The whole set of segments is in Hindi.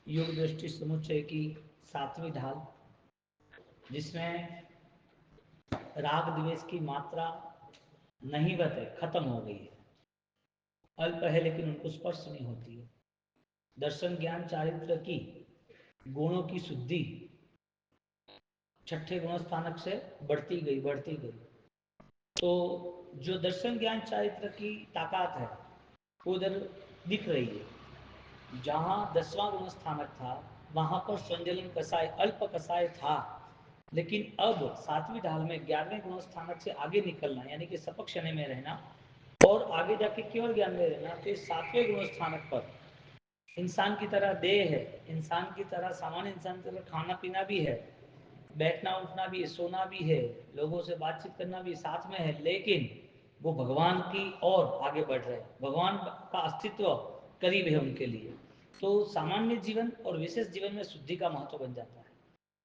योग दृष्टि समुच्चय की सातवीं ढाल, जिसमें राग द्वेष की मात्रा नहीं बते, खत्म हो गई है। अल्प है लेकिन उनको स्पर्श नहीं होती है। दर्शन ज्ञान चारित्र की गुणों की शुद्धि छठे गुण स्थानक से बढ़ती गई। तो जो दर्शन ज्ञान चारित्र की ताकत है वो उधर दिख रही है। जहाँ 10वां गुण स्थानक था वहाँ पर संजलन कसाय, अल्प कसाय था, लेकिन अब 7वीं ढाल में 11वें गुण स्थानक से आगे निकलना, यानी कि सपक शनि में रहना और आगे जाके केवल ज्ञान में रहना। तो इस 7वें गुण स्थानक पर इंसान की तरह देह है, इंसान की तरह, सामान्य इंसान की तरह खाना पीना भी है, बैठना उठना भी है, सोना भी है, लोगों से बातचीत करना भी साथ में है, लेकिन वो भगवान की ओर आगे बढ़ रहे हैं, भगवान का अस्तित्व करीब है उनके लिए। तो सामान्य जीवन और विशेष जीवन में शुद्धि का महत्व बन जाता है,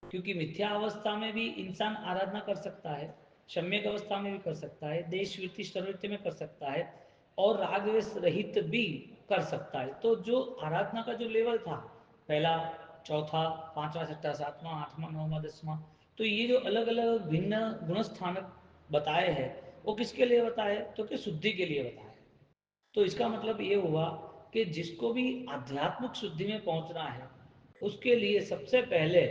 क्योंकि मिथ्या अवस्था में भी इंसान आराधना कर सकता है, सम्यक अवस्था में भी कर सकता है, देश वृत्ति सर्वृत्ति में कर सकता है और रागद्वेष रहित भी कर सकता है। तो जो आराधना का जो लेवल था, पहला, चौथा, पांचवा, छठा, सातवां, आठवां, नौवां, 10वां, तो ये जो अलग अलग भिन्न गुण स्थानक बताए हैं वो किसके लिए बताए, तो कि शुद्धि के लिए बताए। तो इसका मतलब ये हुआ कि जिसको भी आध्यात्मिक शुद्धि में पहुंचना है उसके लिए सबसे पहले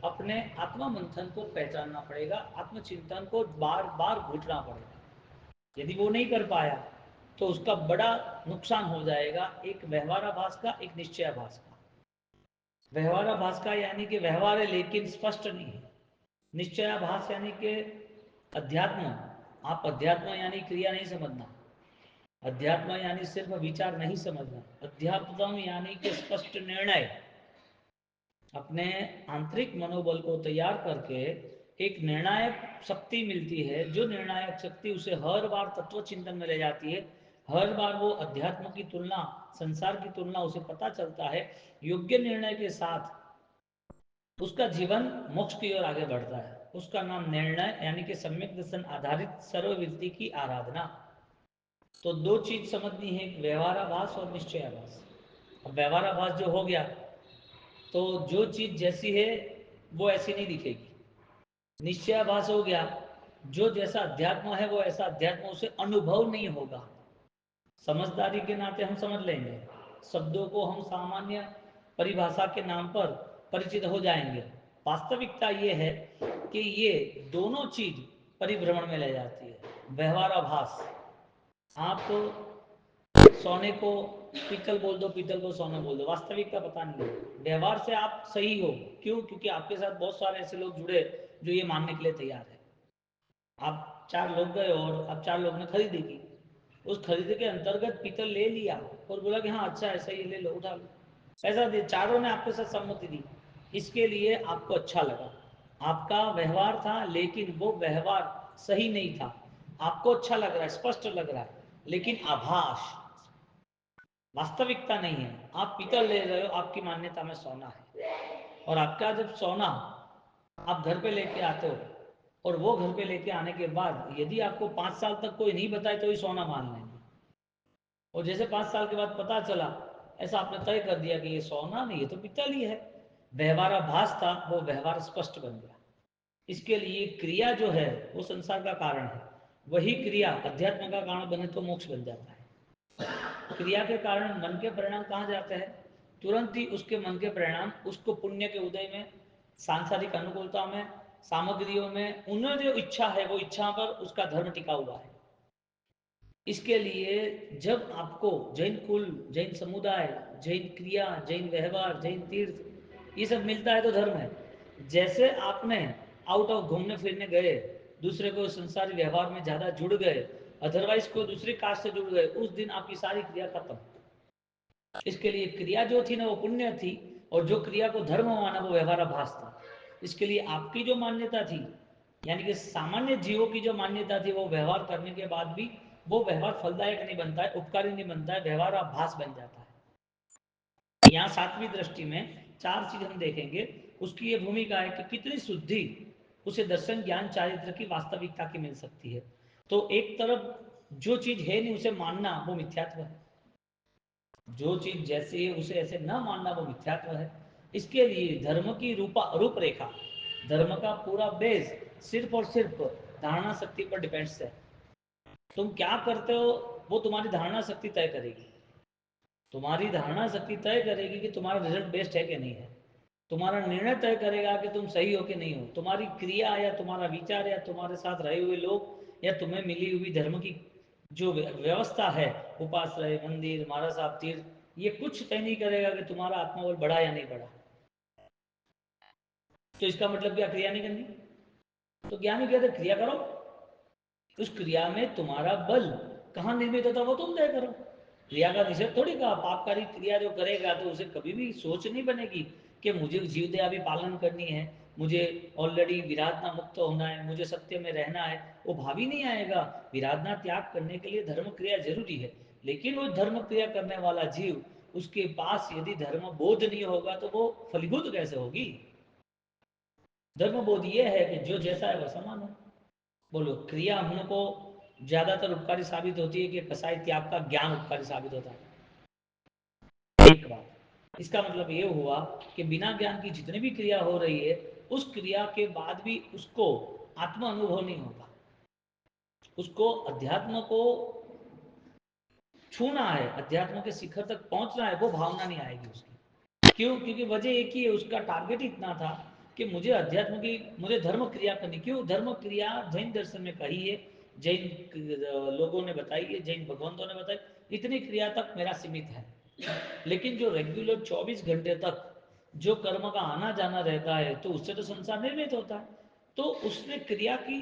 अपने आत्मा मंथन को पहचानना पड़ेगा, आत्मचिंतन को बार बार घुटना पड़ेगा। यदि वो नहीं कर पाया तो उसका बड़ा नुकसान हो जाएगा, एक व्यवहाराभास का, एक निश्चयाभास का। व्यवहाराभास का यानी कि व्यवहार है लेकिन स्पष्ट नहीं है। निश्चयाभास यानी कि अध्यात्म, आप अध्यात्म यानी क्रिया नहीं समझना, अध्यात्म यानी सिर्फ विचार नहीं समझना, अध्यात्म यानी कि स्पष्ट निर्णय। अपने आंतरिक मनोबल को तैयार करके एक निर्णायक शक्ति मिलती है, जो निर्णायक शक्ति उसे हर बार तत्व चिंतन में ले जाती है। हर बार वो अध्यात्म की तुलना, संसार की तुलना उसे पता चलता है। योग्य निर्णय के साथ उसका जीवन मोक्ष की ओर आगे बढ़ता है। उसका नाम निर्णय यानी कि सम्यक दर्शन आधारित सर्ववृत्ति की आराधना। तो दो चीज समझनी है, व्यवहाराभास और निश्चयाभास। अब व्यवहाराभास जो हो गया तो जो चीज जैसी है वो ऐसी नहीं दिखेगी। निश्चयाभास हो गया, जो जैसा अध्यात्म है वो ऐसा अध्यात्म उसे अनुभव नहीं होगा। समझदारी के नाते हम समझ लेंगे, शब्दों को हम सामान्य परिभाषा के नाम पर परिचित हो जाएंगे। वास्तविकता ये है कि ये दोनों चीज परिभ्रमण में ले जाती है। व्यवहाराभास, आप सोने को पीतल बोल दो, पीतल को सोना बोल दो, वास्तविकता पता नहीं है। व्यवहार से आप सही हो, क्यों? क्योंकि आपके साथ बहुत सारे ऐसे लोग जुड़े जो ये मानने के लिए तैयार है। आप 4 लोग गए और अब 4 लोग ने खरीदी की, उस खरीदी के अंतर्गत पीतल ले लिया और बोला कि हाँ अच्छा है, सही है, ले लो, उठा लो, पैसा दे, चारों ने आपके साथ सम्मति दी, इसके लिए आपको अच्छा लगा, आपका व्यवहार था, लेकिन वो व्यवहार सही नहीं था। आपको अच्छा लग रहा है, स्पष्ट लग रहा है, लेकिन आभास, वास्तविकता नहीं है। आप पीतल ले रहे हो, आपकी मान्यता में सोना है, और आपका जब सोना आप घर पे लेके आते हो और वो घर पे लेके आने के बाद यदि आपको 5 साल तक कोई नहीं बताए तो ही सोना मान लेंगे, और जैसे 5 साल के बाद पता चला, ऐसा आपने तय कर दिया कि ये सोना नहीं, ये तो पीतल ही है। व्यवहाराभास था, वो व्यवहार स्पष्ट बन गया। इसके लिए क्रिया जो है वो संसार का कारण है, वही क्रिया अध्यात्म का कारण बने तो मोक्ष बन जाता है। क्रिया के कारण मन के परिणाम कहाँ जाते हैं? तुरंत ही उसके मन के परिणाम उसको पुण्य के उदय में, सांसारिक अनुकूलता में, सामग्रियों में, उन्हें जो इच्छा है वो इच्छा पर उसका धर्म टिका हुआ है। इसके लिए जब आपको जैन कुल, जैन समुदाय, जैन क्रिया, जैन व्यवहार, जैन तीर्थ, ये सब मिलता है तो धर्म है। जैसे आपने आउट ऑफ घूमने फिरने गए, दूसरे को संसारी व्यवहार में ज़्यादा जुड़ गए, अदरवाइज कोई दूसरी कास्ट से जुड़ गए, उस दिन आपकी सारी क्रिया खत्म। इसके लिए क्रिया जो थी ना वो पुण्य थी, और जो क्रिया को धर्म माना वो व्यवहाराभास था। इसके लिए आपकी जो मान्यता थी, यानी कि सामान्य जीवों की जो मान्यता थी, वो व्यवहार करने के बाद भी वो व्यवहार फलदायक नहीं बनता है, उपकारी नहीं बनता है, व्यवहाराभास बन जाता है। यहाँ 7वीं दृष्टि में 4 चीज हम देखेंगे। उसकी ये भूमिका है कि कितनी शुद्धि उसे दर्शन ज्ञान चारित्र की वास्तविकता की मिल सकती है। तो एक तरफ जो चीज है नहीं उसे मानना वो मिथ्यात्व है, जो चीज जैसी है उसे ऐसे न मानना वो मिथ्यात्व है। इसके लिए धर्म की रूपरेखा, धर्म का पूरा बेस सिर्फ और सिर्फ धारणा शक्ति पर डिपेंड्स है। तुम क्या करते हो वो तुम्हारी धारणा शक्ति तय करेगी। तुम्हारी धारणा शक्ति तय करेगी कि तुम्हारा रिजल्ट बेस्ट है कि नहीं है। तुम्हारा निर्णय तय करेगा कि तुम सही हो कि नहीं हो। तुम्हारी क्रिया या तुम्हारा विचार या तुम्हारे साथ रहे हुए लोग या तुम्हें मिली हुई धर्म की जो व्यवस्था है, उपाश्रय, मंदिर, महाराज साहब, तीर्थ, ये कुछ तय नहीं करेगा कि तुम्हारा आत्मबल बढ़ा या नहीं बढ़ा। तो इसका मतलब क्या, क्रिया नहीं करनी? तो ज्ञानी कहते क्रिया करो। उस क्रिया में तुम्हारा बल कहाँ निर्मित होता है वो तुम तय करो। क्रिया का निषेध थोड़ी कहा। पापकारी क्रिया जो करेगा तो उसे कभी भी सोच नहीं बनेगी कि मुझे जीव दया भी पालन करनी है, मुझे ऑलरेडी विराधना मुक्त होना है, मुझे सत्य में रहना है। वो भावी नहीं आएगा। विराधना त्याग करने के लिए धर्म क्रिया जरूरी है, लेकिन वो धर्म क्रिया करने वाला जीव, उसके पास यदि धर्म बोध नहीं होगा तो वो फलीभूत कैसे होगी? धर्म बोध ये है कि जो जैसा है वैसा मानो। बोलो, क्रिया हमको ज्यादातर उपकारी साबित होती है कि कसाई त्याग का ज्ञान उपकारी साबित होता है। एक बात, इसका मतलब ये हुआ कि बिना ज्ञान की जितनी भी क्रिया हो रही है, उस क्रिया के बाद भी उसको आत्म अनुभव नहीं होगा। उसको अध्यात्म को छूना है, अध्यात्म के शिखर तक पहुंचना है, वो भावना नहीं आएगी उसकी। क्यों? क्योंकि वजह एक ही है, उसका टारगेट इतना था कि मुझे अध्यात्म की, मुझे धर्म क्रिया करनी। क्यों? धर्म क्रिया जैन दर्शन में कही है, जैन लोगों ने बताई है, जैन भगवंतों ने बताई, इतनी क्रिया तक मेरा सीमित है। लेकिन जो रेगुलर 24 घंटे तक जो कर्म का आना जाना रहता है, तो उससे तो संसार निर्मित होता है। तो उसने क्रिया की,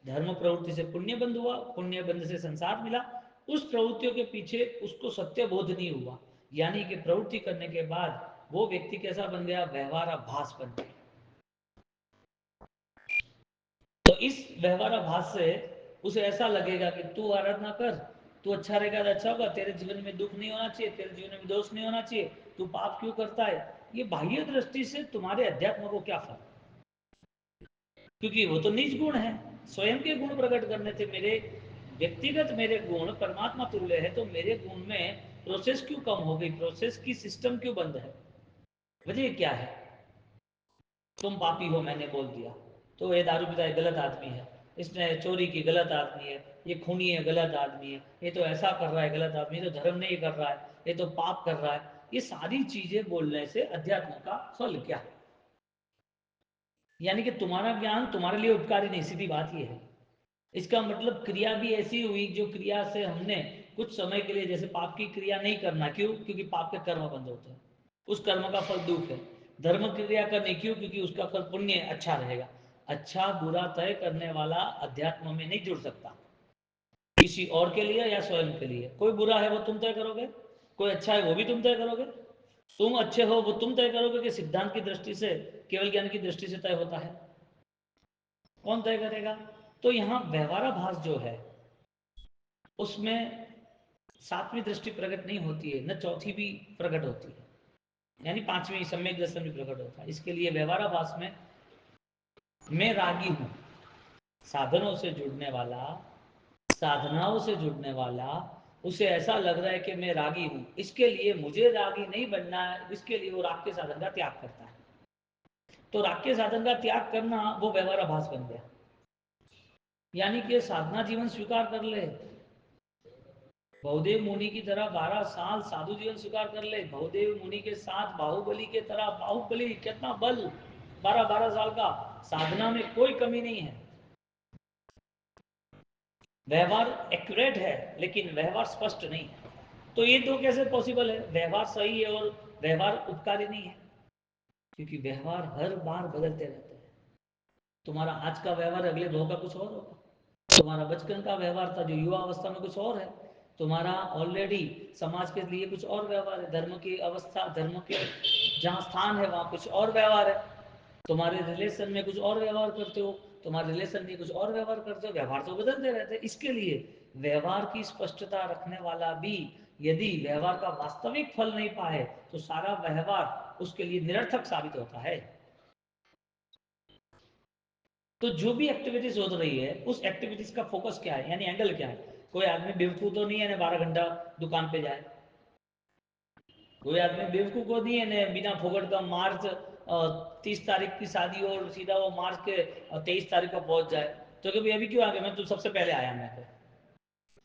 धर्म प्रवृत्ति से पुण्य बंध हुआ, पुण्य बंध से संसार मिला। उस प्रवृत्तियों के पीछे उसको सत्य बोध नहीं हुआ, यानी कि प्रवृत्ति करने के बाद वो व्यक्ति कैसा बन गया? व्यवहाराभास बन गया। तो इस व्यवहाराभास से उसे ऐसा लगेगा कि तू आराधना कर, तू अच्छा रहेगा तो अच्छा होगा, तेरे जीवन में दुख नहीं होना चाहिए, तेरे जीवन में दोष नहीं होना चाहिए, तू पाप क्यों करता है? ये बाह्य दृष्टि से तुम्हारे अध्यात्म को क्या फर्क? क्योंकि वो तो निज गुण है, स्वयं के गुण प्रकट करने थे। मेरे व्यक्तिगत मेरे गुण परमात्मा तुल्य है, तो मेरे गुण में प्रोसेस क्यों कम हो गई? प्रोसेस की सिस्टम क्यों बंद है? वजह क्या है? तुम पापी हो मैंने बोल दिया, तो ये दारू पीता है, गलत आदमी है, इसने चोरी की, गलत आदमी है, ये खूनी है, गलत आदमी है, ये तो ऐसा कर रहा है, गलत आदमी, ये तो धर्म नहीं कर रहा है, ये तो पाप कर रहा है। ये सारी चीजें बोलने से अध्यात्म का फल क्या? यानी कि तुम्हारा ज्ञान तुम्हारे लिए उपकारी नहीं, सीधी बात ये है। इसका मतलब क्रिया भी ऐसी हुई जो क्रिया से हमने कुछ समय के लिए, जैसे पाप की क्रिया नहीं करना, क्यों? क्योंकि पाप के कर्म बंद होते हैं, उस कर्म का फल दुख है। धर्म क्रिया करने, क्यों? क्योंकि उसका फल पुण्य अच्छा रहेगा। अच्छा बुरा तय करने वाला अध्यात्म में नहीं जुड़ सकता। किसी और के लिए या स्वयं के लिए, कोई बुरा है वो तुम तय करोगे, कोई अच्छा है वो भी तुम तय करोगे। तुम अच्छे हो वो तुम तय करोगे कि सिद्धांत की दृष्टि से, केवल ज्ञान की दृष्टि से तय होता है? कौन तय करेगा? तो यहाँ व्यवहाराभास जो है उसमें सातवीं दृष्टि प्रकट नहीं होती है, न चौथी भी प्रकट होती है, यानी पांचवी सम्यक दर्शन भी प्रकट होता है। इसके लिए व्यवहाराभास में मैं रागी हूं, साधनों से जुड़ने वाला, साधनाओं से जुड़ने वाला, उसे ऐसा लग रहा है कि मैं रागी हूं, इसके लिए मुझे रागी नहीं बनना है, इसके लिए वो राग के साधन का त्याग करता है। तो राग के साधन का त्याग करना वो व्यवहाराभास बन गया। यानी कि साधना जीवन स्वीकार कर ले, बहुदेव मुनि की तरह 12 साल साधु जीवन स्वीकार कर ले, बहुदेव मुनि के साथ बाहुबली के तरह, बाहुबली कितना बल, 12-12 साल का, साधना में कोई कमी नहीं है। व्यवहार एक्यूरेट है लेकिन व्यवहार स्पष्ट नहीं है। तो ये दो कैसे पॉसिबल है? व्यवहार सही है और व्यवहार उपकारी नहीं है, क्योंकि व्यवहार हर बार बदलते रहते हैं। तुम्हारा आज का व्यवहार अगले भव का कुछ और होगा, तुम्हारा बचपन का व्यवहार था जो युवा अवस्था में कुछ और है, तुम्हारा ऑलरेडी समाज के लिए कुछ और व्यवहार है, धर्म की अवस्था, धर्म के जहाँ स्थान है वहाँ कुछ और व्यवहार है, तुम्हारे रिलेशन में कुछ और व्यवहार करते हो, तुम्हारे रिलेशन में कुछ और व्यवहार करते हो। व्यवहार तो बदलते रहते हैं। इसके लिए व्यवहार की स्पष्टता रखने वाला भी यदि व्यवहार का वास्तविक फल नहीं पाए तो सारा व्यवहार उसके लिए निरर्थक साबित होता है। तो जो भी एक्टिविटीज हो रही है उस एक्टिविटीज का फोकस क्या है, यानी एंगल क्या है? कोई आदमी बेवकूफ तो नहीं है ना 12 घंटा दुकान पे जाए, कोई आदमी बेवकूफ को नहीं है ने बिना फोकट का मार्च 30 तारीख की शादी और सीधा वो मार्च के 23 तारीख को पहुंच जाए, तो कि भाई अभी क्यों आ गया, मैं तो सबसे पहले आया मैं तो।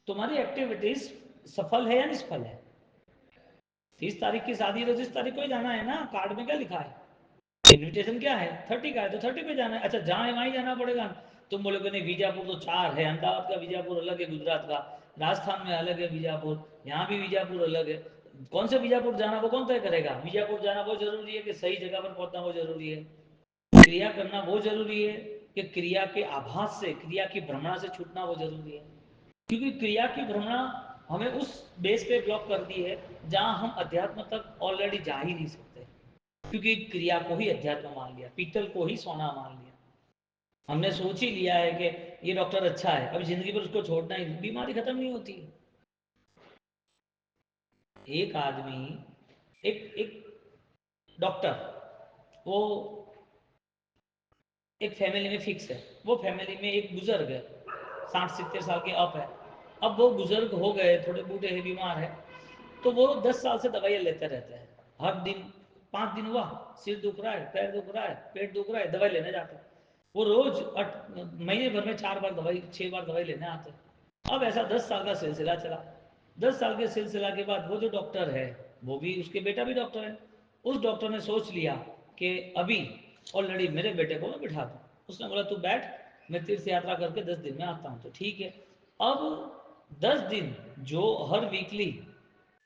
तुम्हारी एक्टिविटीज सफल है या निष्फल है? 30 तारीख की शादी तो 30 तारीख को ही जाना है ना, कार्ड में क्या लिखा है? इनविटेशन क्या है, 30 का है तो 30 पे जाना है। अच्छा जहाँ है वहीं जाना पड़ेगा। तुम बोलोगे नहीं बीजापुर तो 4 है, अहमदाबाद का बीजापुर अलग है, गुजरात का, राजस्थान में अलग है बीजापुर, यहाँ भी बीजापुर अलग है। कौन से बीजापुर जाना वो कौन तय करेगा? बीजापुर जाना वो जरूरी है कि सही जगह पर पहुंचना वो जरूरी है? क्रिया करना वो जरूरी है कि क्रिया के आभास से, क्रिया की भ्रमणा से छूटना वो जरूरी है? क्योंकि क्रिया की भ्रमणा हमें उस बेस पे ब्लॉक कर दी है जहां हम अध्यात्म तक ऑलरेडी जा ही नहीं सकते, क्योंकि क्रिया को ही अध्यात्म मान लिया, पीतल को ही सोना मान लिया। हमने सोच ही लिया है कि ये डॉक्टर अच्छा है, अब जिंदगी भर उसको छोड़ना ही, बीमारी खत्म नहीं होती। एक आदमी, एक एक डॉक्टर, वो एक फैमिली में फिक्स है, वो फैमिली में एक बुजुर्ग है, 60-70 साल के अप है। अब वो बुजुर्ग हो गए, थोड़े बूढ़े हैं, बीमार है, तो वो 10 साल से दवाइयाँ लेते रहते हैं। हर दिन 5 दिन हुआ, सिर दुख रहा है, पैर दुख रहा है, पेट दुख रहा है, दवाई लेने जाते हैं। वो रोज महीने भर में 4 बार दवाई, 6 बार दवाई लेने आते हैं। अब ऐसा 10 साल का सिलसिला चला। 10 साल के सिलसिला के बाद वो जो डॉक्टर है, वो भी, उसके बेटा भी डॉक्टर है, उस डॉक्टर ने सोच लिया कि अभी ऑलरेडी मेरे बेटे को मैं बिठा दूँ। उसने बोला तू बैठ, मैं तीर्थ यात्रा करके 10 दिन में आता हूँ, तो ठीक है। अब 10 दिन जो हर वीकली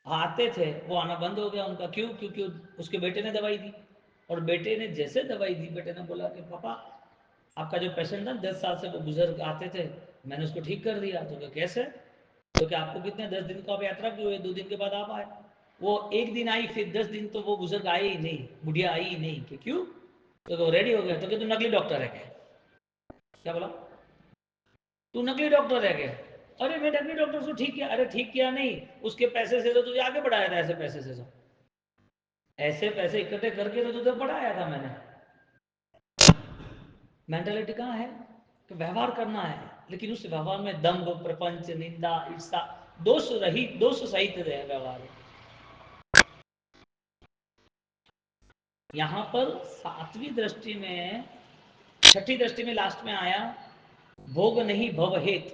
आते थे वो आना बंद हो गया उनका। क्यों? क्योंकि उसके बेटे ने दवाई दी। और बेटे ने जैसे दवाई दी, बेटे ने बोला कि पापा आपका जो पेशेंट था 10 साल से वो बुजुर्ग आते थे, मैंने उसको ठीक कर दिया। तो क्या कैसे? तो क्या आपको कितने 10 दिन को आप यात्रा की हुई, 2 दिन के बाद आप आए? वो एक दिन आई, फिर 10 दिन तो वो बुजुर्ग आई ही नहीं, बुढ़िया आई ही नहीं। कि क्यों? तो रेडी हो गया। तो क्या तू नकली डॉक्टर है क्या? क्या बोला? तू नकली डॉक्टर है क्या? अरे मैं नकली डॉक्टर से ठीक किया। अरे ठीक किया नहीं, उसके पैसे से तो तुझे आगे बढ़ाया था, ऐसे पैसे से तो, ऐसे पैसे इकट्ठे करके तो तुझे बढ़ाया था मैंने। मेंटालिटी कहाँ है? कि व्यवहार करना है, लेकिन उस व्यवहार में दंभ, प्रपंच, निंदा, ईर्षा, दोष रहित, दोष सहित व्यवहार है। यहाँ पर सातवीं दृष्टि में, छठी दृष्टि में लास्ट में आया, भोग नहीं भव हेत।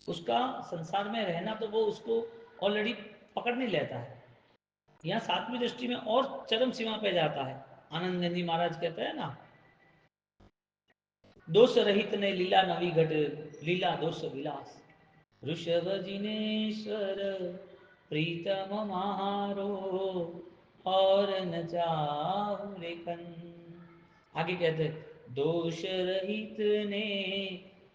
उसका संसार में रहना तो वो उसको ऑलरेडी पकड़ नहीं लेता है। यहाँ सातवीं दृष्टि में और चरम सीमा पे जाता है। आनंद नंदी महाराज कहते हैं ना, दोष रहित ने लीला नवी घट, लीला दोष विलास, ऋषभ जिनेश्वर प्रीतम महारो, और न जाहु रेखन। आगे कहते दोष रहित ने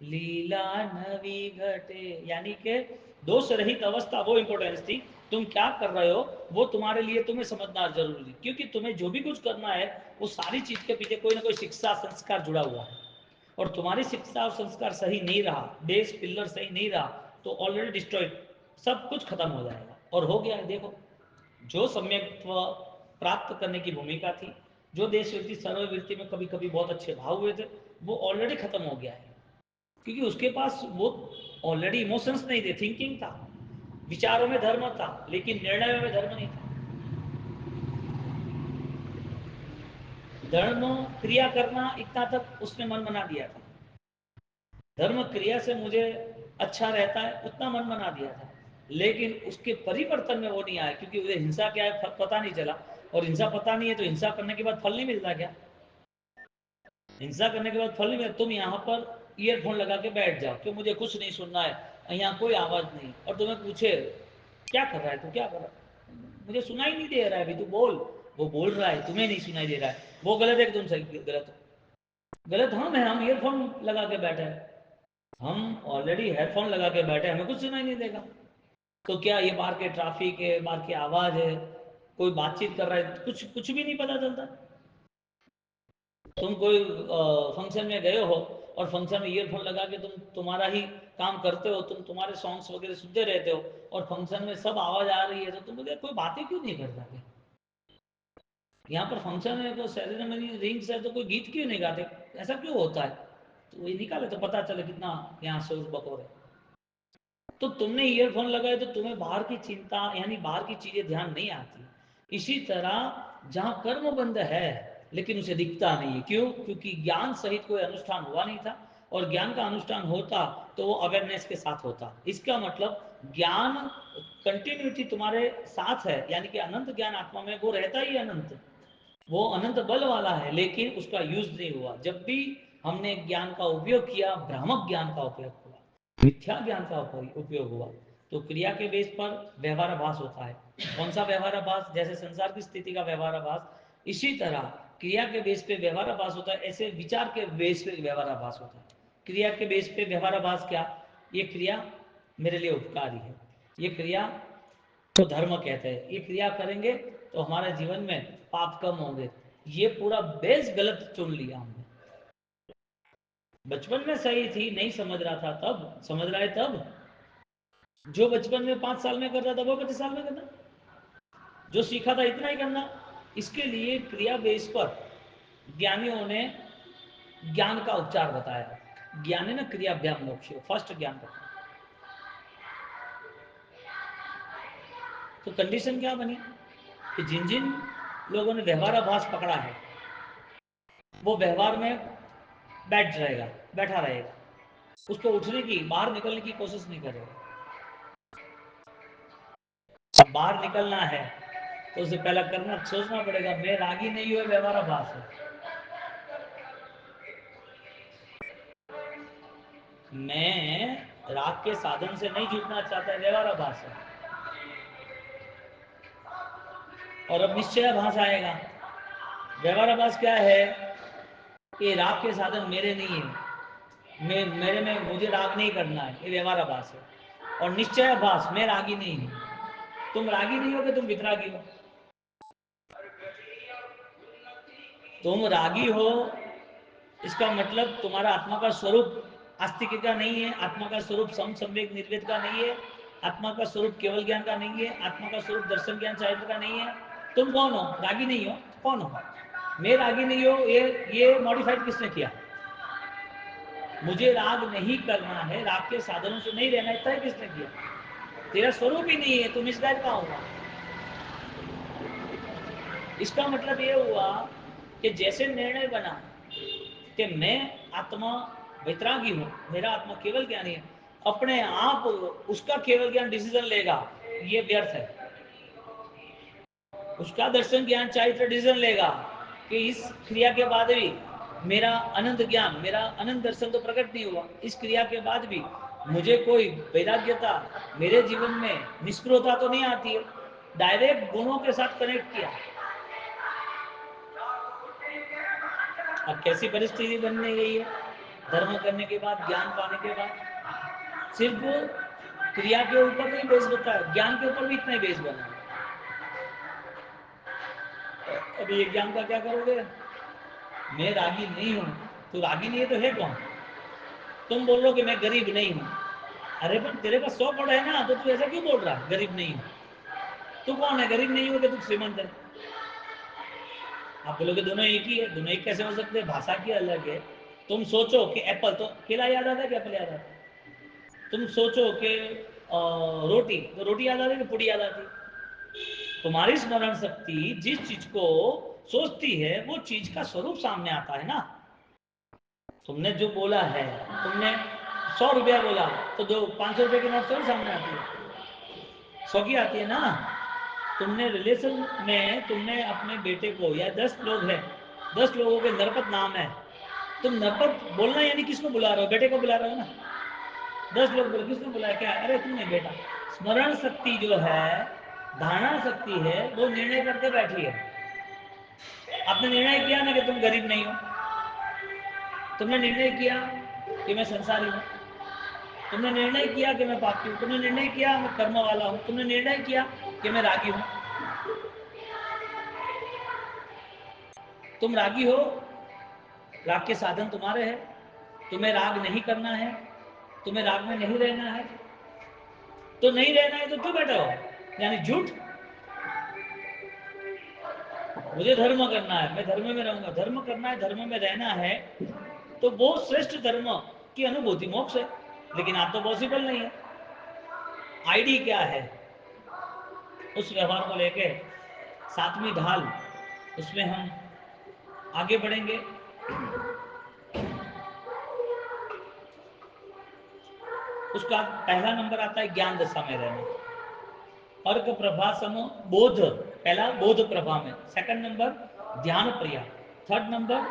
लीला नवी घटे, यानी कि दोष रहित अवस्था वो इंपॉर्टेंस थी। तुम क्या कर रहे हो वो तुम्हारे लिए, तुम्हें समझना जरूरी, क्योंकि तुम्हें जो भी कुछ करना है वो सारी चीज के पीछे कोई ना कोई शिक्षा संस्कार जुड़ा हुआ है। और तुम्हारी शिक्षा और संस्कार सही नहीं रहा, बेस पिलर सही नहीं रहा, तो ऑलरेडी डिस्ट्रॉयड, सब कुछ खत्म हो जाएगा। और हो गया है देखो, जो सम्यक्त्व प्राप्त करने की भूमिका थी, जो देश वृत्ति सर्ववृत्ति में कभी कभी बहुत अच्छे भाव हुए थे, वो ऑलरेडी खत्म हो गया है। क्योंकि उसके पास वो ऑलरेडी इमोशंस नहीं थे, थिंकिंग था, विचारों में धर्म था, लेकिन निर्णयों में धर्म नहीं था। धर्म क्रिया करना इतना तक उसने मन बना दिया था, धर्म क्रिया से मुझे अच्छा रहता है उतना मन बना दिया था, लेकिन उसके परिवर्तन में वो नहीं आया, क्योंकि उसे हिंसा क्या है पता नहीं चला। और हिंसा पता नहीं है तो हिंसा करने के बाद फल नहीं मिलता क्या? हिंसा करने के बाद फल नहीं मिलता। तुम यहाँ पर ईयरफोन लगा के बैठ जाओ कि मुझे कुछ नहीं सुनना है, यहाँ कोई आवाज नहीं, और तुम्हें पूछे क्या कर रहा है, तू क्या कर रहा है, मुझे सुनाई नहीं दे रहा है, अभी तू बोल। वो बोल रहा है, तुम्हें नहीं सुनाई दे रहा है, वो गलत है कि तुम सही? गलत, गलत हम है, हम ईयरफोन लगा के बैठे हैं, हम ऑलरेडी हेडफोन लगा के बैठे, हमें कुछ सुनाई नहीं देगा। तो क्या ये बाहर के ट्रैफिक है, बाहर की आवाज है, कोई बातचीत कर रहा है, कुछ कुछ भी नहीं पता चलता। तुम कोई फंक्शन में गए हो और फंक्शन में ईयरफोन लगा के तुम तुम्हारा ही काम करते हो, तुम तुम्हारे सॉन्ग्स वगैरह सुनते रहते हो, और फंक्शन में सब आवाज आ रही है, तो तुम बोले कोई बातें क्यों नहीं करता क्या? यहाँ पर फंक्शन है तो सेरेमनी रिंग्स है तो कोई गीत क्यों नहीं गाते? ऐसा क्यों होता है? तो ये निकाले तो पता चले कितना यहाँ शोर बकोर है। तो तुमने ईयरफोन लगाए तो तुम्हें बाहर की चिंता, यानी बाहर की चीजें ध्यान नहीं आती, इसी तरह जहां कर्म बंध है लेकिन उसे दिखता नहीं है, क्यों? क्योंकि ज्ञान सहित कोई अनुष्ठान हुआ नहीं था, और ज्ञान का अनुष्ठान होता तो वो अवेयरनेस के साथ होता। इसका मतलब ज्ञान कंटिन्यूटी तुम्हारे साथ है, यानी कि अनंत ज्ञान आत्मा में, वो रहता ही अनंत, वो अनंत बल वाला है, लेकिन उसका यूज नहीं हुआ। जब भी हमने ज्ञान का उपयोग किया, भ्रामक ज्ञान का उपयोग हुआ, मिथ्या ज्ञान का उपयोग हुआ, तो क्रिया के बेस पर व्यवहाराभास होता है। कौन सा व्यवहाराभास? जैसे संसार की स्थिति का व्यवहाराभास, इसी तरह क्रिया के बेस पे व्यवहाराभास होता है, ऐसे विचार के बेस पे व्यवहाराभास होता है। क्रिया के बेस पे व्यवहाराभास क्या? ये क्रिया मेरे लिए उपकारी है, ये क्रिया तो धर्म कहते हैं, ये क्रिया करेंगे तो हमारे जीवन में पाप कम होंगे। ये पूरा बेस गलत चुन लिया हमने। बचपन में सही थी, नहीं समझ रहा था, तब समझ रहा है। तब जो बचपन में 5 साल में कर रहा था वो 25 साल में करना, जो सीखा था इतना ही करना। इसके लिए क्रिया बेस पर ज्ञानियों ने ज्ञान का उपचार बताया। ज्ञान है ना, क्रियाभ्याम मोक्ष, फर्स्ट ज्ञान का। तो कंडीशन क्या बनी कि जिन जिन लोगों ने व्यवहाराभास पकड़ा है, वो व्यवहार में बैठा रहेगा, उसको उठने की, बाहर निकलने की कोशिश नहीं करेगा। अब बाहर निकलना है तो उसे पहला करना, सोचना पड़ेगा, मैं रागी नहीं हुए व्यवहाराभास है, मैं राग के साधन से नहीं जुटना चाहता, व्यवहाराभास है। और अब निश्चयाभास आएगा। व्यवहाराभास क्या है कि राग के साधन मेरे नहीं है, मैं मेरे में मुझे राग नहीं करना है, ये व्यवहाराभास है। और निश्चयाभास, मैं रागी नहीं हूं। तुम रागी नहीं हो कि तुम वितरागी हो। तुम रागी हो, इसका मतलब तुम्हारा आत्मा का स्वरूप आस्तिक का नहीं है, आत्मा का स्वरूप सम सम्यक निर्वेद का नहीं है, आत्मा का स्वरूप केवल ज्ञान का नहीं है, आत्मा का स्वरूप दर्शन ज्ञान चारित्र का नहीं है। तुम कौन हो? रागी नहीं हो। कौन हो? मैं रागी नहीं हो, ये मॉडिफाइड किसने किया? मुझे राग नहीं करना है, राग के साधनों से नहीं रहना है, तय किसने किया? तेरा स्वरूप ही नहीं है, तुम इस टाइप का होगा। इसका मतलब ये हुआ कि जैसे निर्णय बना कि मैं आत्मा वैतरागी हूं, मेरा आत्मा केवल ज्ञानी है, अपने आप उसका केवल ज्ञान डिसीजन लेगा, ये व्यर्थ है। उसका दर्शन ज्ञान चारित्र डिसीजन लेगा कि इस क्रिया के बाद भी मेरा अनंत ज्ञान, मेरा अनंत दर्शन तो प्रकट नहीं हुआ, इस क्रिया के बाद भी मुझे कोई वैराग्यता, मेरे जीवन में निष्क्रियता तो नहीं आती है। डायरेक्ट गुणों के साथ कनेक्ट किया। अब कैसी परिस्थिति बनने गई है? धर्म करने के बाद, ज्ञान पाने के बाद, सिर्फ क्रिया के ऊपर नहीं बेस बनता है, ज्ञान के ऊपर भी इतना ही बेस बना है। अभी ये ज्ञान का क्या करोगे? मैं रागी नहीं हूं। तो रागी नहीं है तो है कौन? तुम बोल रहे हो कि मैं गरीब नहीं हूं। अरे पर तेरे पास 100 करोड़ है ना, तो तू ऐसा क्यों बोल रहा है गरीब नहीं हूं? तू कौन है? गरीब नहीं हो कि तू श्रीमंत है? आप बोलोगे दोनों एक ही है। दोनों एक कैसे हो सकते हैं? भाषा की अलग है। तुम सोचो कि एप्पल, तो केला याद आता है कि एप्पल याद आता है? तुम सोचो कि रोटी, तो रोटी याद आती है कि पूरी याद आती है? तुम्हारी स्मरण शक्ति जिस चीज को सोचती है, वो चीज का स्वरूप सामने आता है ना। तुमने जो बोला है, तुमने 100 रुपया बोला, तो दो 500 रुपये की नोट थोड़ी सामने आती है, 100 की आती है ना। तुमने रिलेशन में, तुमने अपने बेटे को, या 10 लोग हैं, 10 लोगों के नरपत नाम है, तुम नरपत बोलना यानी किसको बुला रहे हो? बेटे को बुला रहे हो ना। 10 लोग बोले, किसको बुलाया? क्या? अरे तुमने बेटा। स्मरण शक्ति जो है, धारणा शक्ति है, वो निर्णय करके बैठी है। आपने निर्णय किया ना कि तुम गरीब नहीं हो, तुमने निर्णय किया कि मैं संसारी हूं, तुमने निर्णय किया कि मैं पापी हूं, तुमने निर्णय किया मैं कर्म वाला हूं, तुमने निर्णय किया कि मैं रागी हूं। तुम रागी हो, राग के साधन तुम्हारे हैं, तुम्हें राग नहीं करना है, तुम्हें राग में नहीं रहना है, तो नहीं रहना है तो क्यों बैठे हो? यानी झूठ। मुझे धर्म करना है, मैं धर्म में रहूंगा, धर्म करना है, धर्म में रहना है, तो वो श्रेष्ठ धर्म की अनुभूति मोक्ष है। लेकिन आप तो पॉसिबल नहीं है। आईडी क्या है? उस व्यवहार को लेके सातवीं ढाल, उसमें हम आगे बढ़ेंगे। उसका पहला नंबर आता है ज्ञान दशा में रहना, अर्क प्रभा समो बोध, पहला बोध प्रभा में, सेकंड नंबर ध्यान प्रिया, थर्ड नंबर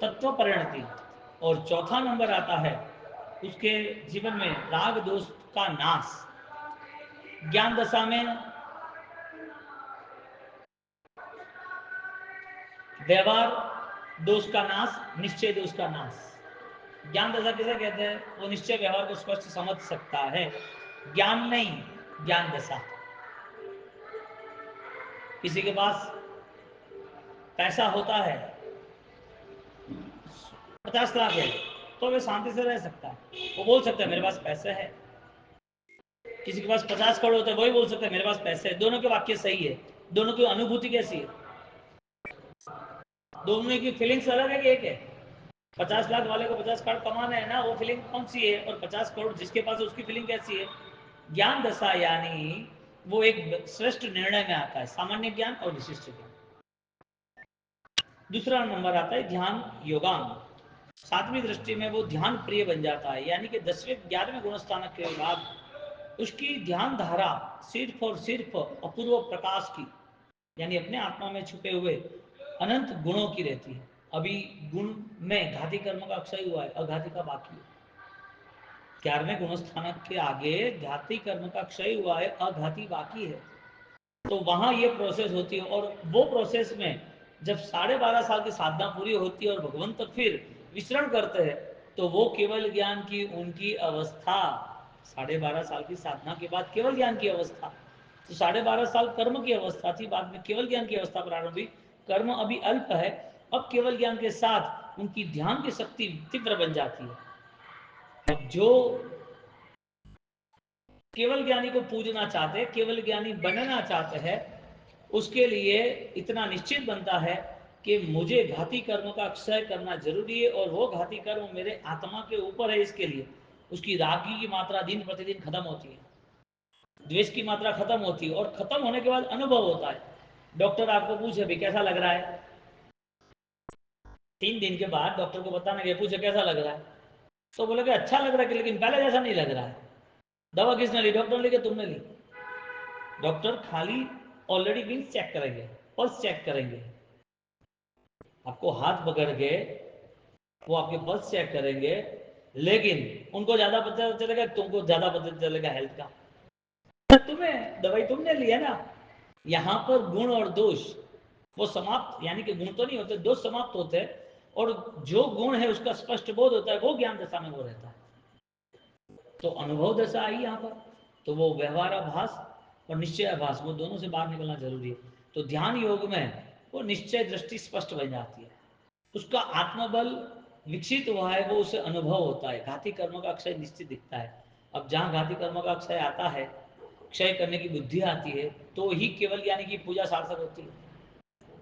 तत्व परिणति, और चौथा नंबर आता है उसके जीवन में राग दोष का नाश। ज्ञान दशा में व्यवहार दोष का नाश, निश्चय दोष का नाश। ज्ञान दशा किसे कहते हैं? वो निश्चय व्यवहार को स्पष्ट समझ सकता है, ज्ञान नहीं, ज्ञान दशा। किसी के पास पैसा होता है, 50 लाख है, तो वे शांति से रह सकता है, वो बोल सकता है मेरे पास पैसे है। किसी के पास 50 करोड़ होता है, वही बोल सकता है मेरे पास पैसे है। दोनों के वाक्य सही है, दोनों की अनुभूति कैसी है? दोनों की फीलिंग्स अलग है कि एक है? 50 लाख वाले को 50 करोड़ कमाना है ना, वो फीलिंग कौन सी है? और 50 करोड़ जिसके पास है उसकी फीलिंग कैसी है? ज्ञान दशा यानी वो एक श्रेष्ठ निर्णय में आता है, सामान्य ज्ञान और विशिष्ट ज्ञान। दूसरा नंबर आता है ध्यान योगांग। सातवीं दृष्टि में वो ध्यान प्रिय बन जाता है, यानी कि 10वें 11वें गुणस्थानक के बाद उसकी ध्यान धारा सिर्फ और सिर्फ अपूर्व प्रकाश की, यानी अपने आत्मा में छुपे हुए अनंत गुणों की रहती है। अभी गुण में घाती कर्म का क्षय हुआ है, अघाती का बाकी है। 11वें गुणस्थानक के आगे घाती कर्म का क्षय हुआ है, अघाती बाकी है। तो वहां ये प्रोसेस होती है, और वो प्रोसेस में जब 12.5 साल की साधना पूरी होती है और भगवंत फिर विचरण करते हैं, तो वो केवल ज्ञान की उनकी अवस्था, 12.5 साल की साधना के बाद केवल ज्ञान की अवस्था, तो 12.5 साल कर्म की अवस्था थी, बाद में केवल ज्ञान की अवस्था प्रारंभ हुई। कर्म अभी अल्प है, अब केवल ज्ञान के साथ उनकी ध्यान की शक्ति तीव्र बन जाती है। अब जो केवल ज्ञानी को पूजना चाहते हैं, केवल ज्ञानी बनना चाहते हैं, उसके लिए इतना निश्चित बनता है कि मुझे घाती कर्म का क्षय करना जरूरी है, और वो घाती कर्म मेरे आत्मा के ऊपर है। इसके लिए उसकी रागी की मात्रा दिन प्रतिदिन खत्म होती है, द्वेष की मात्रा खत्म होती है, और खत्म होने के बाद अनुभव होता है। डॉक्टर आपको पूछे भी कैसा लग रहा है, 3 दिन के बाद डॉक्टर को बताना कि पूछे कैसा लग रहा है, तो बोले कि अच्छा लग रहा है, लेकिन पहले जैसा नहीं लग रहा है। दवा किसने ली? डॉक्टर ने ली कि तुमने ली? डॉक्टर खाली ऑलरेडी भी चेक करेंगे, पल्स चेक करेंगे, आपको हाथ पकड़ के वो आपके पल्स चेक करेंगे, लेकिन उनको ज्यादा पता चलेगा, तुमको ज्यादा पता चलेगा हेल्थ का। तुम्हें दवाई तुमने ली है ना। यहाँ पर गुण और दोष वो समाप्त, यानी कि गुण तो नहीं होते, दोष समाप्त होते हैं, और जो गुण है उसका स्पष्ट बोध होता है, वो ज्ञान दशा में वो रहता है। तो अनुभव दशा आई यहाँ पर, तो वो व्यवहार आभास और निश्चय आभास, वो दोनों से बाहर निकलना जरूरी है। तो ध्यान योग में वो निश्चय दृष्टि स्पष्ट बन जाती है, उसका आत्मबल विकसित हुआ है, वो उसे अनुभव होता है, घाती कर्म का क्षय निश्चित दिखता है। अब जहाँ घाती कर्म का क्षय आता है, क्षय करने की बुद्धि आती है, तो ही केवल ज्ञानी की पूजा सार्थक होती है।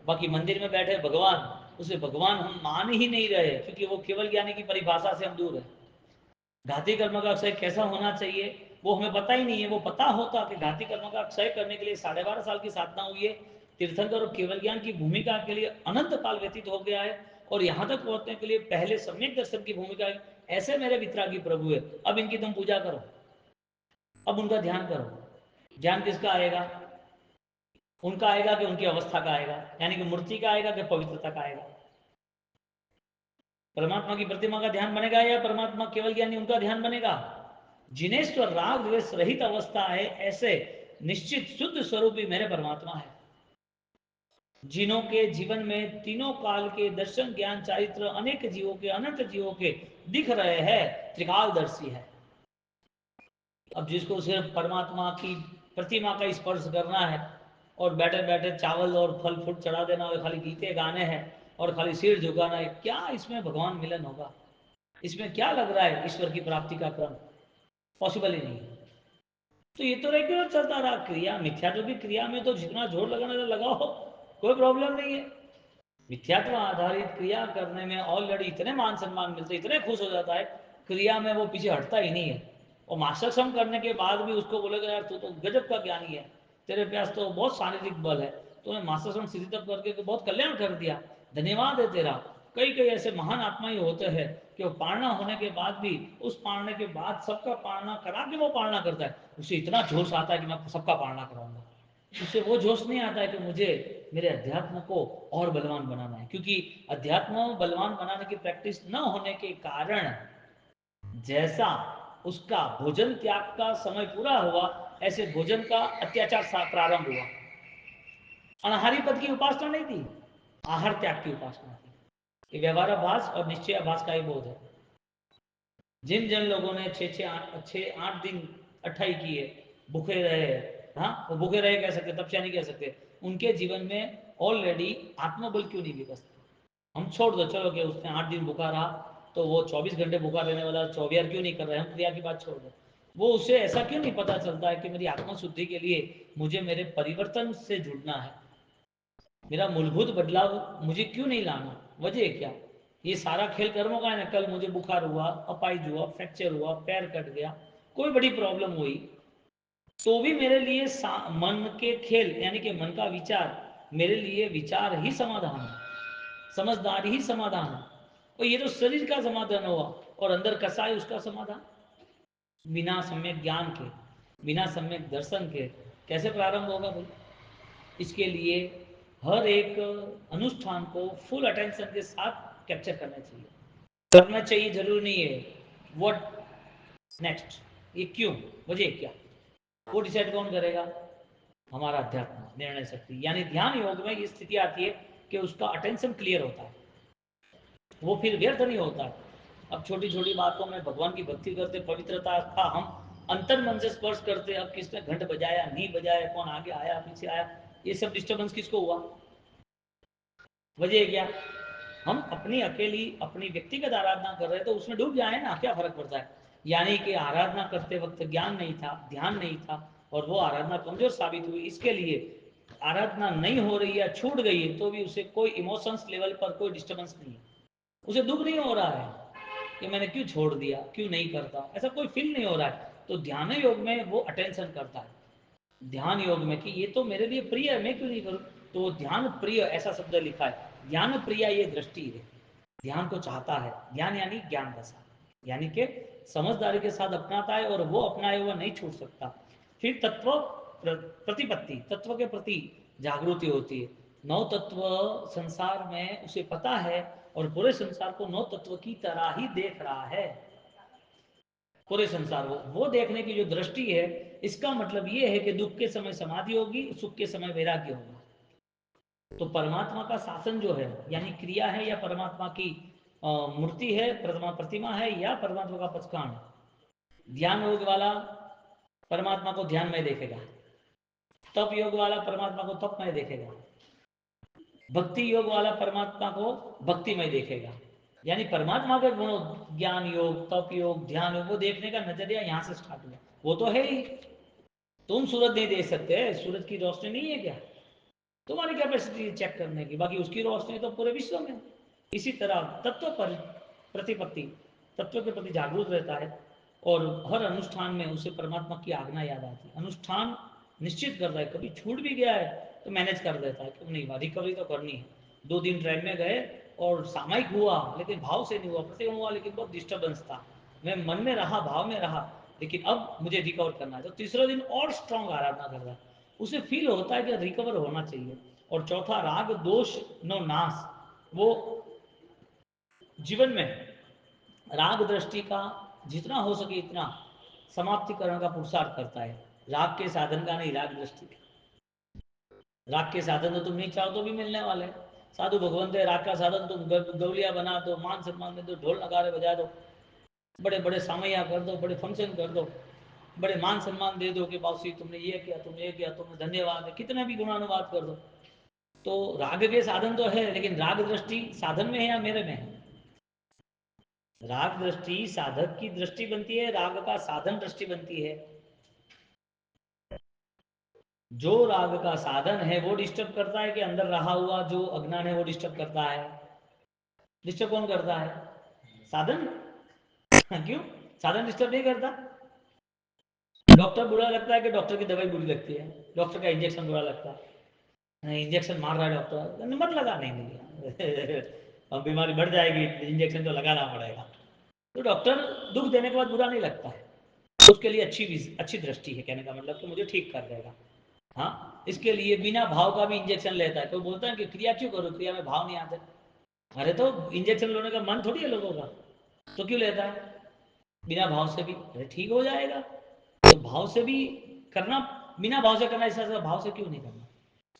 बाकी मंदिर में बैठे भगवान, उसे भगवान हम मान ही नहीं रहे, क्योंकि वो केवल ज्ञानी की परिभाषा से हम दूर है। घाती कर्म का क्षय कैसा होना चाहिए वो हमें पता ही नहीं है। वो पता होता कि घाती कर्म का क्षय करने के लिए 12.5 साल की साधना हुई है, तीर्थंकर और केवल ज्ञान की भूमिका के लिए अनंत काल व्यतीत हो गया है, और यहाँ तक पहुंचने के लिए पहले सम्यक दर्शन की भूमिका है। ऐसे मेरे वितरागी प्रभु है, अब इनकी तुम पूजा करो, अब उनका ध्यान करो। ध्यान किसका आएगा? उनका आएगा कि उनकी अवस्था का आएगा, यानी कि मूर्ति का आएगा कि पवित्रता का आएगा? परमात्मा की प्रतिमा का ध्यान बनेगा या परमात्मा केवल ज्ञानी उनका ध्यान बनेगा? जिनेश्वर राग द्वेष रहित अवस्था है, ऐसे निश्चित शुद्ध स्वरूप ही मेरे परमात्मा है। जिनों के जीवन में तीनों काल के दर्शन ज्ञान चारित्र अनेक जीवों के, अनंत जीवों के दिख रहे हैं, त्रिकालदर्शी है। अब जिसको सिर्फ परमात्मा की प्रतिमा का स्पर्श करना है, और बैठे बैठे चावल और फल फ्रूट चढ़ा देना, और खाली गीते गाने हैं और खाली सिर झुकाना है, क्या इसमें भगवान मिलन होगा? इसमें क्या लग रहा है ईश्वर की प्राप्ति का क्रम? पॉसिबल ही नहीं। तो ये तो रेगुलर चलता रहा। क्रिया मिथ्यात्व की क्रिया में तो जितना जोर लगाना था लगाओ, कोई प्रॉब्लम नहीं है। मिथ्यात्व आधारित क्रिया करने में ऑलरेडी इतने मान सम्मान मिलते, इतने खुश हो जाता है, क्रिया में वो पीछे हटता ही नहीं है। और मास्टर सम करने के बाद भी उसको बोलेगा यार तू तो गजब का ज्ञानी है, तेरे पास तो बहुत शारीरिक बल है, तूने मास्टर श्रम सिद्धि तक करके बहुत कल्याण कर दिया, धन्यवाद है तेरा। कई कई ऐसे महान आत्माएं होते हैं कि वो पालना होने के बाद भी, उस पालने के बाद सबका पालना करा के वो पालना करता है, उसे इतना जोश आता है कि मैं सबका पालना कराऊंगा। उसे वो जोश नहीं आता है कि मुझे मेरे अध्यात्म को और बलवान बनाना है, क्योंकि अध्यात्म बलवान बनाने की प्रैक्टिस न होने के कारण जैसा उसका भोजन त्याग का समय पूरा हुआ, ऐसे भोजन का अत्याचार प्रारंभ हुआ। अनाहारी पद की उपासना नहीं थी, आहार त्याग की उपासना थी। ये व्यवहाराभास और निश्चयाभास का ही बोध है। जिन जन लोगों ने छः आठ दिन अट्ठाई किए, भूखे रहे, हाँ वो भूखे रहे कह सकते, तपस्या नहीं कह सकते, उनके जीवन में ऑलरेडी आत्मबल क्यों नहीं विकसता। हम छोड़ दो, चलो कि उसने 8 दिन भूखा रहा, तो वो 24 घंटे भूखा रहने वाला चौबियार क्यों नहीं कर रहे, हम क्रिया की बात छोड़ दो। वो उसे ऐसा क्यों नहीं पता चलता है कि मेरी आत्मा शुद्धि के लिए मुझे मेरे परिवर्तन से जुड़ना है, मेरा मूलभूत बदलाव मुझे क्यों नहीं लाना, वजह क्या। ये सारा खेल कर्मों का है ना। कल मुझे बुखार हुआ, अपाइज हुआ, फ्रैक्चर हुआ, पैर कट गया, कोई बड़ी प्रॉब्लम हुई, तो भी मेरे लिए मन के खेल यानी कि मन का विचार मेरे लिए विचार ही समाधान है, समझदारी ही समाधान है। और ये तो शरीर का समाधान हुआ, और अंदर कसा है उसका समाधान। बिना सम्यक ज्ञान के, बिना सम्यक दर्शन के कैसे प्रारंभ होगा भाई। इसके लिए हर एक अनुष्ठान को फुल अटेंशन के साथ कैप्चर करना चाहिए। करना चाहिए जरूरी नहीं है, व्हाट नेक्स्ट, ये क्यों, वजह क्या, वो डिसाइड कौन करेगा, हमारा अध्यात्म निर्णय शक्ति। यानी ध्यान योग में ये स्थिति आती है कि उसका अटेंशन क्लियर होता है, वो फिर व्यर्थ नहीं होता है। अब छोटी छोटी बातों में भगवान की भक्ति करते, पवित्रता का हम अंतर मन से स्पर्श करते, अब किसने घंट बजाया नहीं बजाया, कौन आगे आया पीछे आया, ये सब डिस्टर्बेंस किसको हुआ, वजह क्या। हम अपनी अकेली अपनी व्यक्तिगत आराधना कर रहे, तो उसमें डूब जाए ना, क्या फर्क पड़ता है। यानी कि आराधना करते वक्त ज्ञान नहीं था, ध्यान नहीं था, और वो आराधना कमजोर साबित हुई। इसके लिए आराधना नहीं हो रही है, छूट गई है, तो भी उसे कोई इमोशंस लेवल पर कोई डिस्टर्बेंस नहीं है, उसे दुख नहीं हो रहा है कि मैंने क्यों छोड़ दिया, क्यों नहीं करता, ऐसा कोई फील नहीं हो रहा है। तो ध्यान योग में वो अटेंशन करता है, ध्यान योग में, कि ये तो मेरे लिए प्रिय है, मैं क्यों नहीं करूं। तो वो ध्यान प्रिय ऐसा शब्द लिखा है, ज्ञान प्रिय ये दृष्टि है, ध्यान को चाहता है। ज्ञान यानी ज्ञान दशा, यानी कि समझदारी के साथ अपनाता है, और वो अपनाए हुआ नहीं छूट सकता। फिर तत्व प्रतिपत्ति, तत्व के प्रति जागृति होती है। नौ तत्व संसार में उसे पता है, और पूरे संसार को नौ तत्व की तरह ही देख रहा है। पूरे संसार वो देखने की जो दृष्टि है, इसका मतलब ये है कि दुख के समय समाधि होगी, सुख के समय वैराग्य होगा। तो परमात्मा का शासन जो है, यानी क्रिया है, या परमात्मा की मूर्ति है, प्रतिमा है, या परमात्मा का पचकान है। ध्यान योग वाला परमात्मा को ध्यान में देखेगा, तप योग वाला परमात्मा को तप में देखेगा, भक्ति योग वाला परमात्मा को भक्ति में देखेगा। यानी परमात्मा के गुणों, ज्ञान योग, तप योग, ध्यान योग, वो देखने का नजरिया यहाँ से स्टार्ट हुआ। वो तो है ही, तुम सूरज नहीं देख सकते, सूरज की रोशनी नहीं है क्या तुम्हारी कैपेसिटी चेक करने की, बाकी उसकी रोशनी तो पूरे विश्व में। इसी तरह तत्व पर प्रतिपत्ति, तत्व के प्रति जागरूक रहता है, और हर अनुष्ठान में उसे परमात्मा की आज्ञा याद आती है। अनुष्ठान निश्चित करता है, कभी छूट भी गया है तो मैनेज कर देता है, क्यों नहीं, रिकवरी तो करनी है। 2 दिन ट्रेन में गए और सामयिक हुआ, लेकिन भाव से नहीं हुआ, प्रतिगम हुआ, लेकिन बहुत डिस्टर्बेंस था, मैं मन में रहा, भाव में रहा, लेकिन अब मुझे रिकवर करना है। तो तीसरा दिन और स्ट्रांग आराधना कर रहा है, उसे फील होता है कि रिकवर होना चाहिए। और चौथा, राग दोष नो नाश, वो जीवन में राग दृष्टि का जितना हो सके इतना समाप्तिकरण का पुरुषार्थ करता है। राग के साधन का नहीं, राग दृष्टि का। राग के साधन तो तुम नहीं चाहो तो भी मिलने वाले, साधु भगवंत है, राग का साधन तुम गौलिया बना दो, मान सम्मान दे दो, ढोल नगारे बजा दो, बड़े बड़े सामैया कर दो, बड़े फंक्शन कर दो, बड़े मान सम्मान दे दो कि बाबूजी तुमने ये किया, तुमने ये किया, तुमने धन्यवाद है, कितने भी गुणानुवाद कर दो। तो राग के साधन तो है, लेकिन राग दृष्टि साधन में है या मेरे में है। राग दृष्टि साधक की दृष्टि बनती है, राग का साधन दृष्टि बनती है। जो राग का साधन है वो डिस्टर्ब करता है, कि अंदर रहा हुआ जो अज्ञान है वो डिस्टर्ब करता है। डिस्टर्ब कौन करता है, साधन। क्यों, साधन डिस्टर्ब नहीं करता। डॉक्टर बुरा लगता है कि डॉक्टर की दवाई बुरी लगती है, डॉक्टर का इंजेक्शन बुरा लगता है, इंजेक्शन मार रहा है डॉक्टर, मत लगा, नहीं नहीं अब बीमारी बढ़ जाएगी, इंजेक्शन तो लगाना पड़ेगा। तो डॉक्टर दुख देने के बाद बुरा नहीं लगता है, उसके लिए अच्छी दृष्टि है, कहने का मतलब कि मुझे ठीक कर देगा। हाँ, इसके लिए बिना भाव का भी इंजेक्शन लेता है। कोई बोलता है कि क्रिया क्यों करो, क्रिया में भाव नहीं आते। अरे तो इंजेक्शन लेने का मन थोड़ी है लोगों का, तो क्यों लेता है बिना भाव से भी? अरे ठीक हो जाएगा। तो भाव से भी करना, बिना भाव से करना, इससे भाव से क्यों नहीं करना,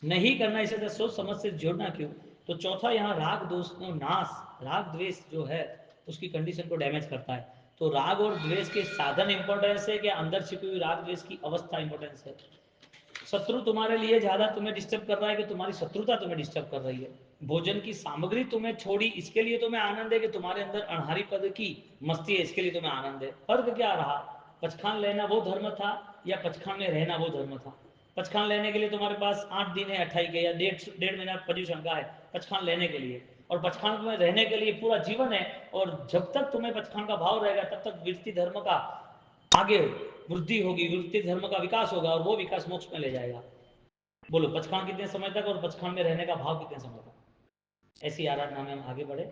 नहीं करना, इसे सोच समझ से जोड़ना क्यों? तो चौथा यहाँ राग दोष नाश, राग द्वेष जो है उसकी कंडीशन को डैमेज करता है। तो राग और द्वेष के साधन इंपॉर्टेंस है कि अंदर छिपी हुई राग द्वेष की अवस्था इंपॉर्टेंस है। शत्रु तुम्हारे लिए ज्यादा तुम्हें डिस्टर्ब कर रहा है कि तुम्हारी शत्रुता तुम्हें डिस्टर्ब कर रही है? भोजन की सामग्री तुम्हें छोड़ी, इसके लिए तुम्हें आनंद है कि तुम्हारे अंदर अनहारी पद की मस्ती है, इसके लिए तुम्हें आनंद है? फर्क क्या रहा? पचखान लेना वो धर्म था या पचखान में रहना वो धर्म था? पचखान लेने के लिए तुम्हारे पास 8 दिन है 28 के, या डेढ़ महीना पर्यूषण का है पचखान लेने के लिए, और पचखान में रहने के लिए पूरा जीवन है। और जब तक तुम्हें पचखान का भाव रहेगा तब तक वृत्ति धर्म का आगे वृद्धि होगी, वृत्ति धर्म का विकास होगा, और वो विकास मोक्ष में ले जाएगा। बोलो, पचखान कितने समय तक और पचखान में रहने का भाव कितने समय तक? ऐसी आराधना में हम आगे बढ़े।